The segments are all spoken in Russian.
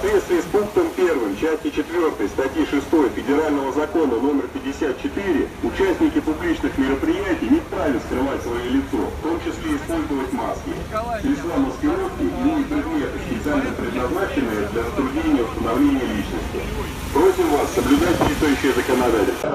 соответствии с пунктом 1 части 4 статьи 6 Федерального закона номер 54 участники публичных мероприятий не вправе скрывать свое лицо, в том числе использовать маски. Средства маскировки или предметы, специально предназначенные для затруднения установления личности. Просим вас соблюдать действующее законодательство.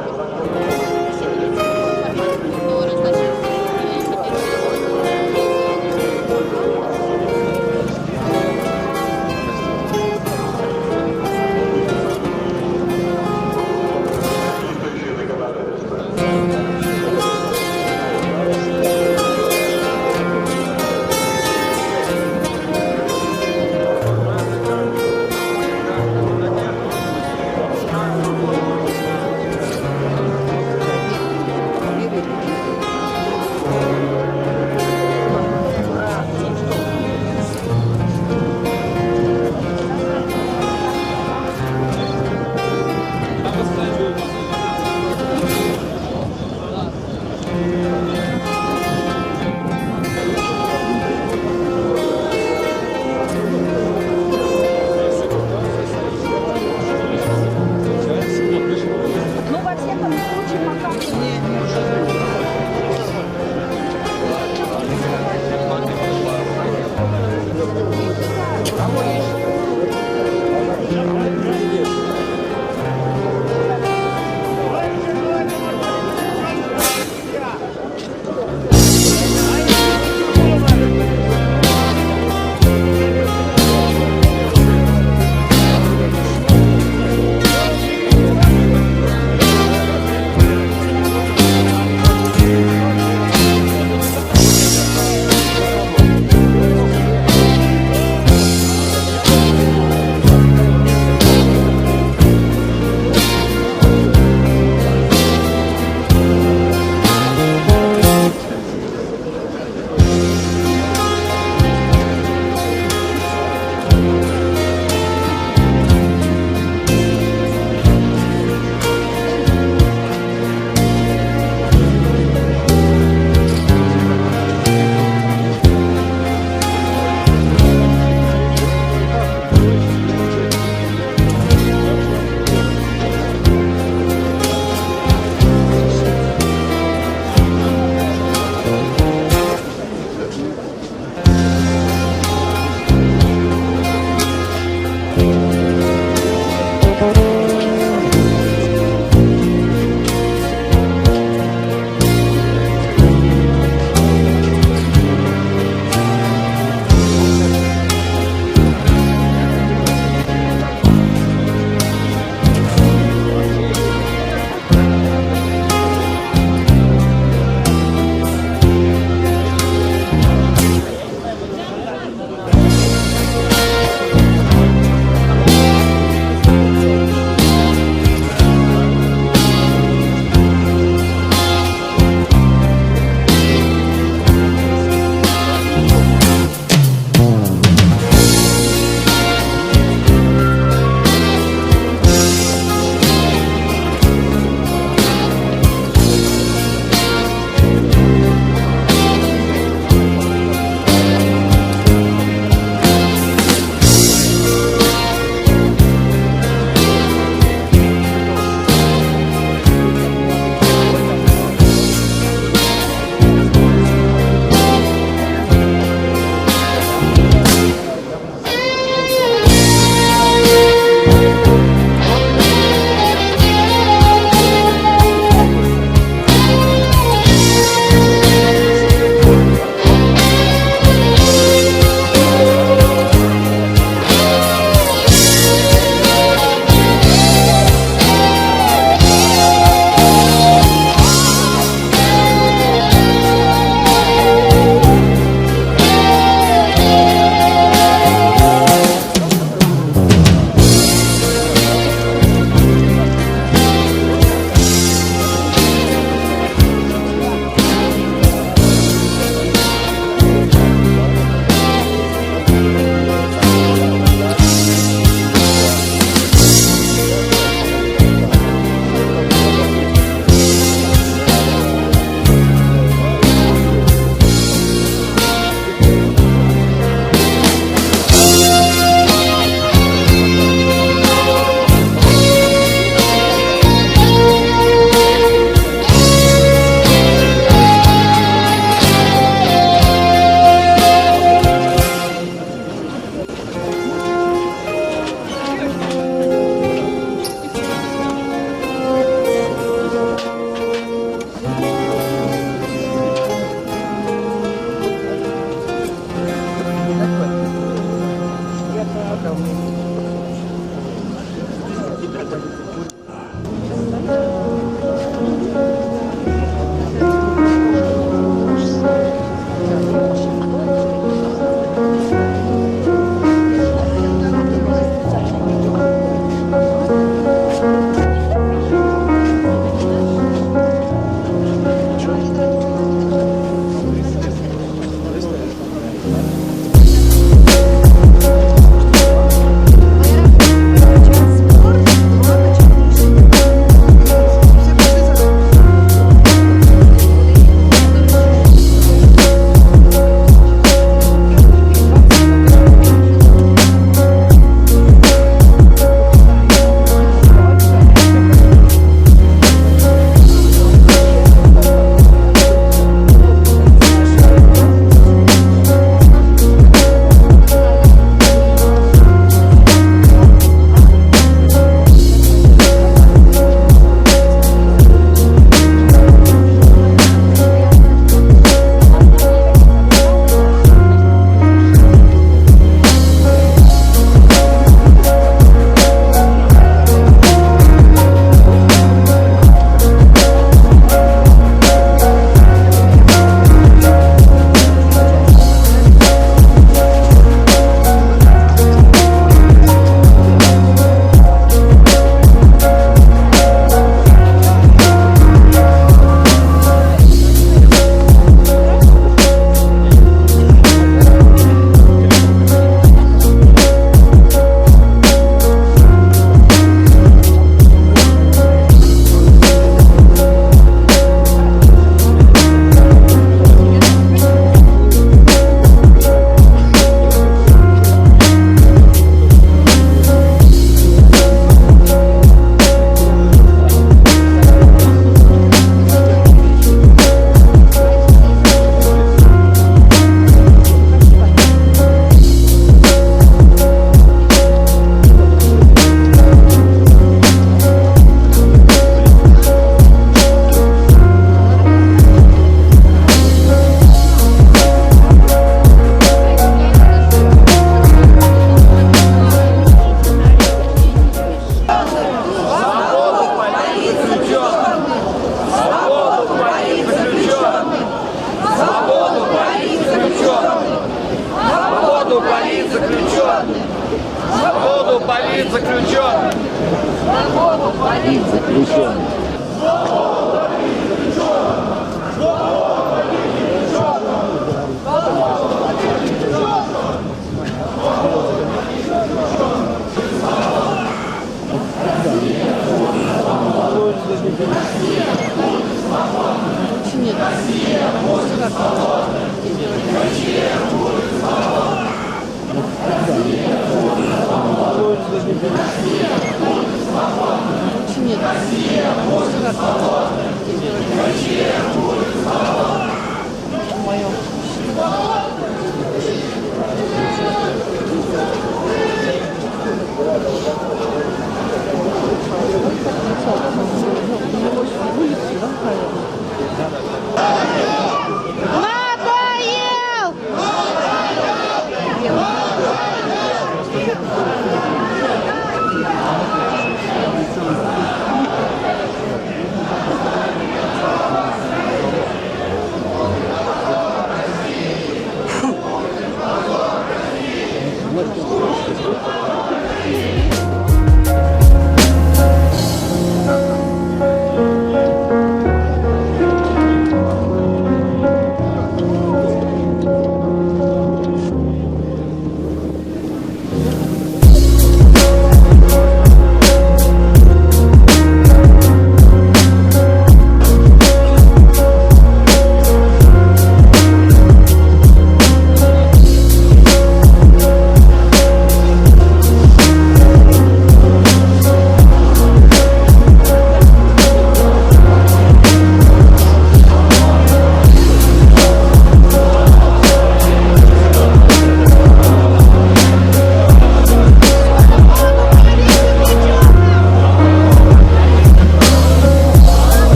Свободу политзаключенным! Свободу политзаключенным!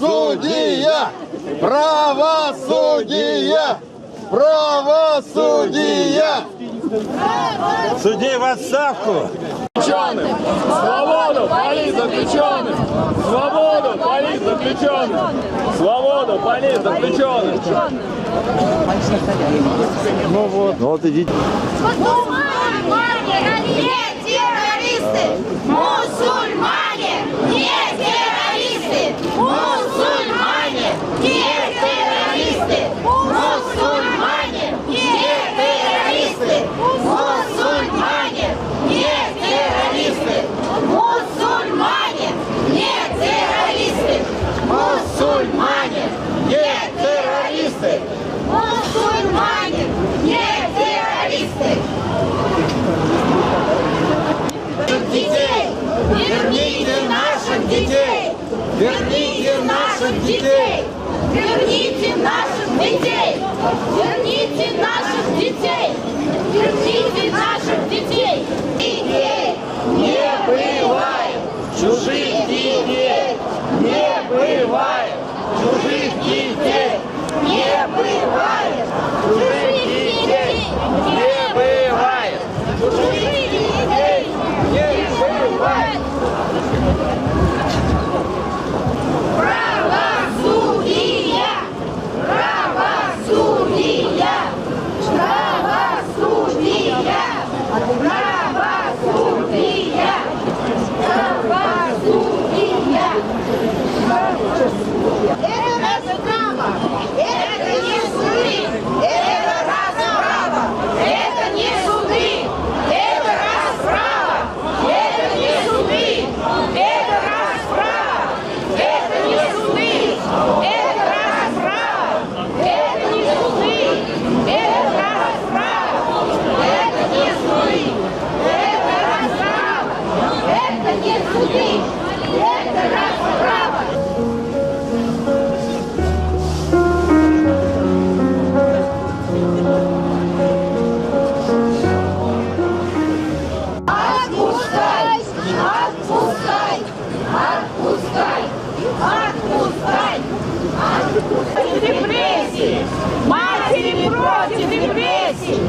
Правосудие! Правосудие! Правосудие! Судей в отставку! Свободу политзаключенным! Свободу политзаключенным! Свободу политзаключенным! Ну вот идите. Мусульмане, не террористы! Мусульмане, не террористы! Мусульмане, не террористы! Мусульмане, не террористы! Мусульмане, не террористы! Мусульмане, не террористы! Мусульмане, не террористы! Мусульмане, не террористы! Детей! Верните наших детей! Верните наших детей! Верните наших детей! Верните наших детей! Верните наших детей! Детей не бывает! Чужих детей не бывает! Чужих детей не бывает! Чужих детей не бывает! Чужих детей не бывает! Правосудие! суды. Это расправа. Отпускай! Отпускай! Отпускай! Отпускай! Репрессии! Матери против репрессий!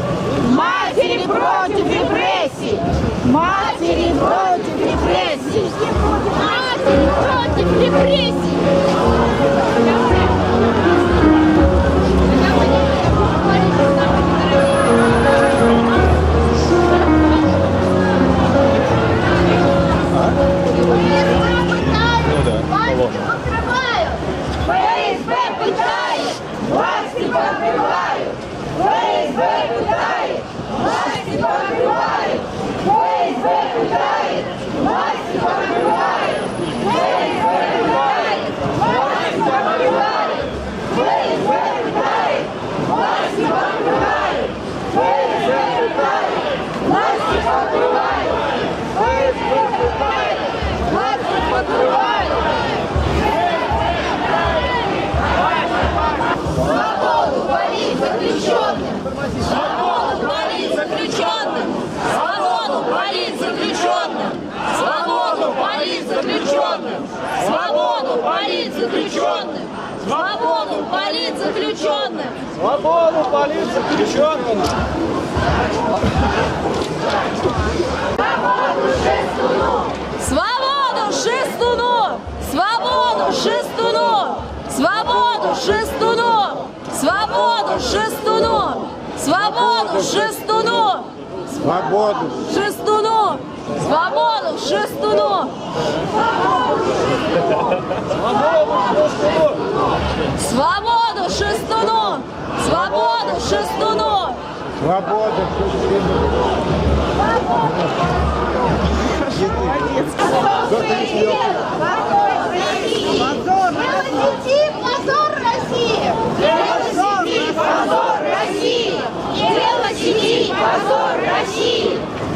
Матери против репрессий! Матери против репрессий! Матери против репрессий! ФСБ пытает, власти покрывают. ФСБ пытает, власти покрывают. ФСБ пытает, власти покрывают. ФСБ пытает, власти покрывают. ФСБ пытает, власти покрывают. ФСБ пытает, власти покрывают. ФСБ пытает, власти покрывают. Свободу политзаключенным! Свободу политзаключенным! Свободу политзаключенным! Свободу политзаключенным! Свободу политзаключенным! Свободу политзаключенным! Свободу политзаключенным! Свободу шестуну! Свободу шестуну! Свободу шестуну! Свободу шестуну! Свободу шестуну! Свободу. Шестуну! Свободу шестуну! Свободу шестуну! Свободу шестуну! Свободу. Позор России! Позор России! Дело сети! Позор России!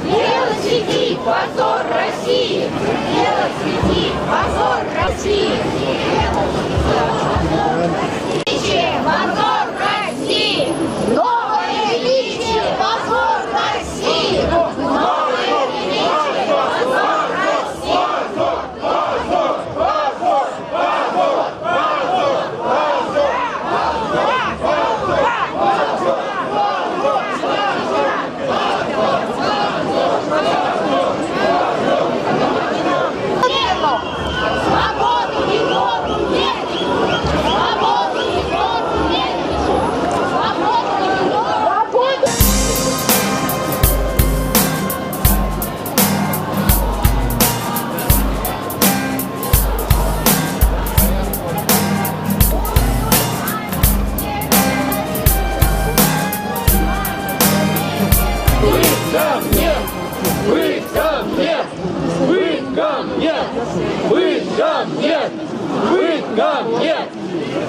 Дело сети! Позор России! Дело сети! Позор России! Позор России! Новое величие! Позор России! Новое величие! Позор России! Свободу Егору Медведеву! Свободу Егору Медведеву! Свободу Егору Медведеву! Пыткам нет! Пыткам нет!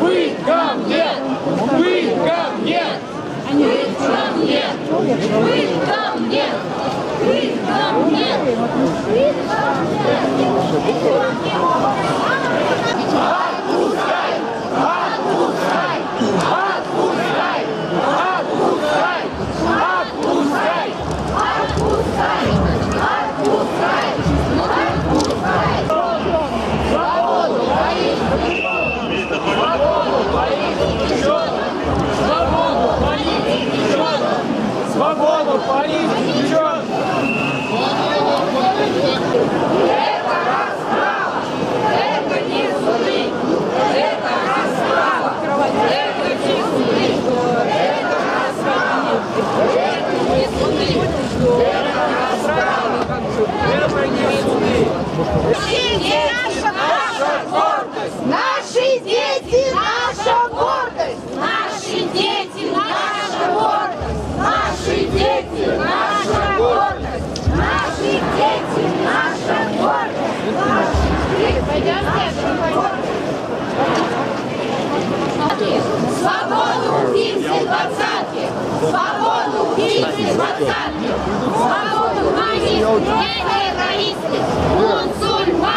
Пыткам нет! Пыткам нет! Пыткам нет! Пыткам нет! Пыткам нет! Пыткам нет! Отпускай! Отпускай! Отпускай! Отпускай! Отпускай! Отпускай! Отпускай! Отпускай! Свободу политзаключенным! Свободу политзаключенным! Свободу политзаключенным! Это расправа! Это не суды! Это расправа! Это не суды! Это расправа! Это не суды! Это расправа! Это не суды! Наши дети наша гордость! Наши дети наша гордость! Наши дети наша гордость! Наши дети наша гордость! Наши дети наша гордость! Свободу убийцы двадцатки! Свободу убийцы двадцатки! Свободу убийцы террористы! Мусульмане!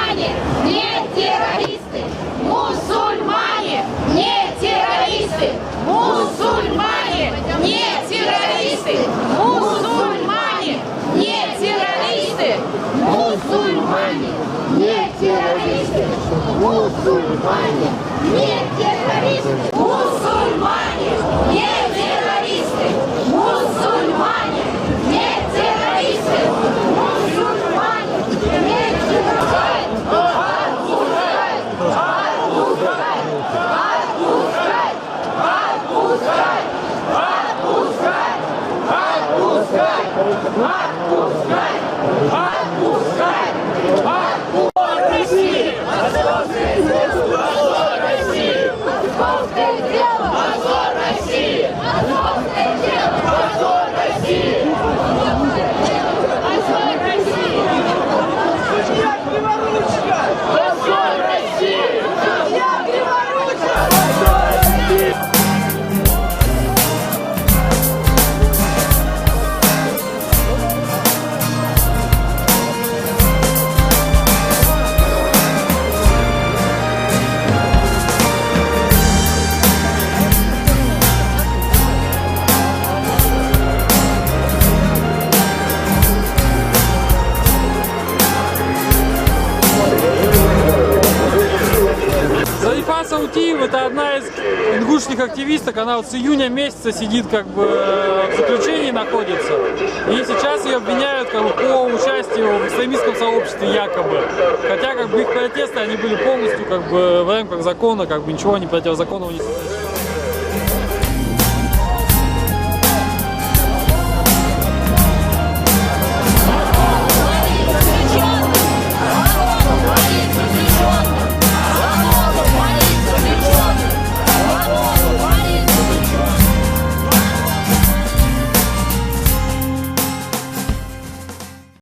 мусульмане, не террористы, мусульмане, не террористы, мусульмане, не террористы, мусульмане, не террористы, мусульмане, не террористы. Зарифа Саутиева — это одна из ингушских активисток, она вот с июня месяца сидит, как бы в заключении находится, и сейчас ее обвиняют как бы по участию в экстремистском сообществе якобы, хотя как бы их протесты, они были полностью как бы в рамках закона, как бы ничего они противозаконного не совершили.